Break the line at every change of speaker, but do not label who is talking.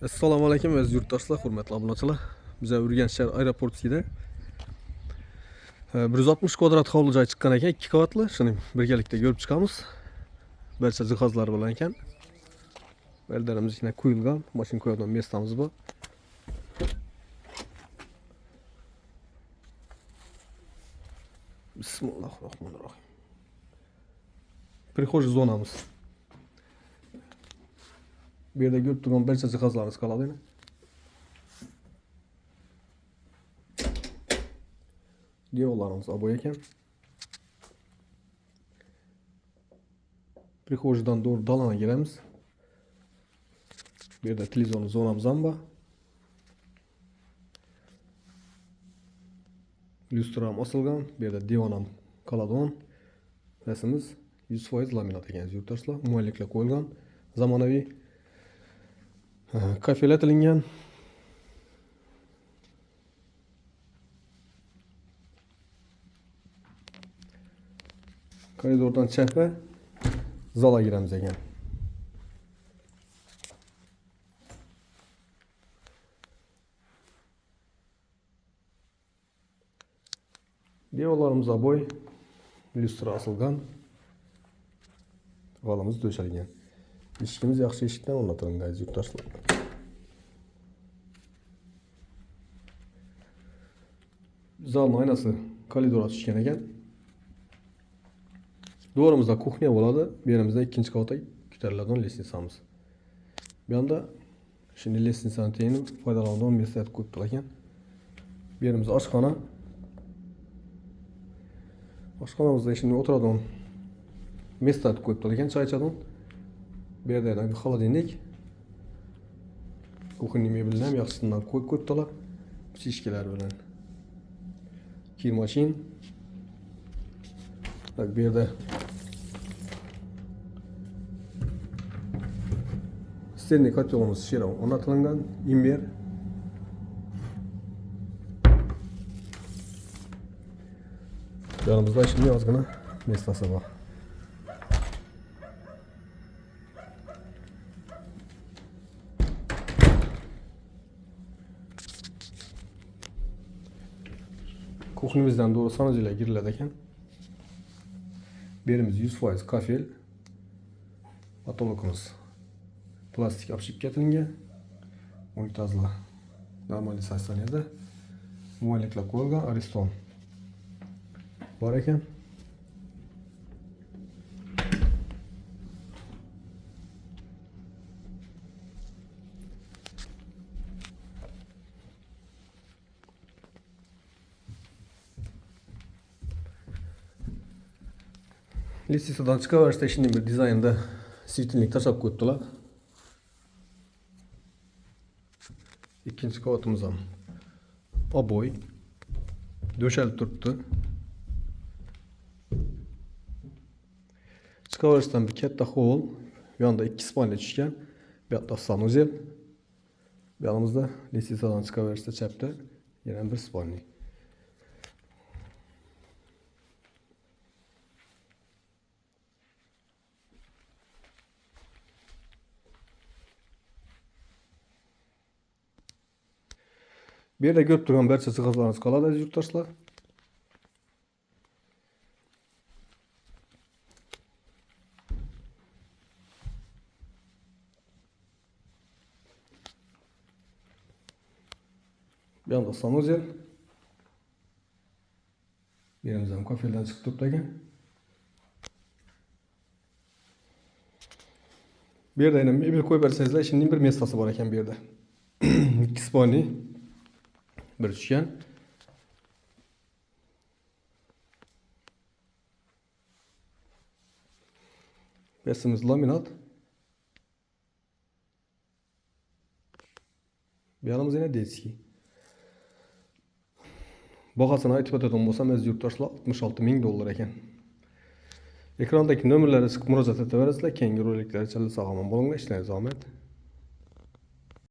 Assalomu alaykum aziz yurtdoshlar, hurmatli obunachilar. Biz Urganch shahar aeroportida 160 kvadrat hovli joy chiqqan ekan, 2 qavatli. Shuni birgalikda ko'rib chiqamiz. Barcha jihozlar bilan ekan. Beldarimiz ichine qo'yilgan, mashina qo'yadigan местamiz bor. Bismillahirrohmanirrohim. Prixожий zonamiz. Bu yerda ko'rib turgan barcha jihozlarimiz qoladi. Devorlarimiz oboy ekan. Prixожийdan doğru dalana giremiz. Bu yerda televizyon zonamiz ham bor. Lustram osilgan. Bu yerda divan ham qoladigan. Rasimiz 100% laminat ekan yurtdoshlar. Muayliklar qo'yilgan. Zamonaviy kafelatilgan. Koridordan chapga zala giramiz ekan. Devorlarimiz oboy, lustra osilgan. G'olimiz döşalgan. Eshigimiz yaxshi eshikdan o'rnatilgan aziz yurtdoshlar. Zalning oynasi koridorga tushgan ekan. Duvarımızda kuxnya bo'ladi. Bu yerimizda ikkinchi qavatda ko'tariladigan lestnitsamiz. Bu yoqda şimdi lestnitsani tengini foydalanadigan meslar qo'yib ekan. Bu yerimiz oshxona. Oshxonamizda şimdi o'tiradigan meslar qo'yib ekan, choy ichadigan. Bu yerda холодильник. Kuxnya mebellar ham yaxshisidan qo'yib qo'yibdilar. Pishishkalar bilan. Kir mashin. Bak bu yerda Stendek kotyolumuz şira o'rnatilgan, imber. Yanımızda şimdi ozgina mestasi bor. Kuxnyamizdan doğru sanucuyla giriladi ekan. Berimiz 100% kafel. Patologimiz plastik обшивка qilingan. Unitazlar normal sostaniyada. Muayliklar qo'yilgan, ariston bor ekan. Listisadan chiqaverishda şimdi bir dizaynda svirtelnik tashlab qo'yibdilar. İkinci qavatimiz ham oboy döşalib turibdi. Chiqaverishdan bir katta hol, bu yoqda 2 spalni tushgan. Bu yoqda sanuzel. Bu yoqimizda listisadan chiqaverishda chapda yana bir spalni. Bir yerda ko'rib turgan barcha jihozlarimiz qoladi aziz yurtdoshlar. Bu yoqda sanuzel. Yerimiz ham kafeldan chiqib turibdi ekan. Bu yerda yana mebel qo'yib bersangizlar, şimdi bir mestasi bor ekan bu yerda. 2 spalni bir tushgan. Besimiz laminat. Bu yerimiz yana detski. Бағасini aytib o'tadigan bo'lsam, aziz yurtdoshlar, $66,000 ekan. Ekrandagi nomerlarga chiqib murojaat etaverasizlar. Keyingi roliklar uchun sog' omon bo'linglar, ishlaringiz omad.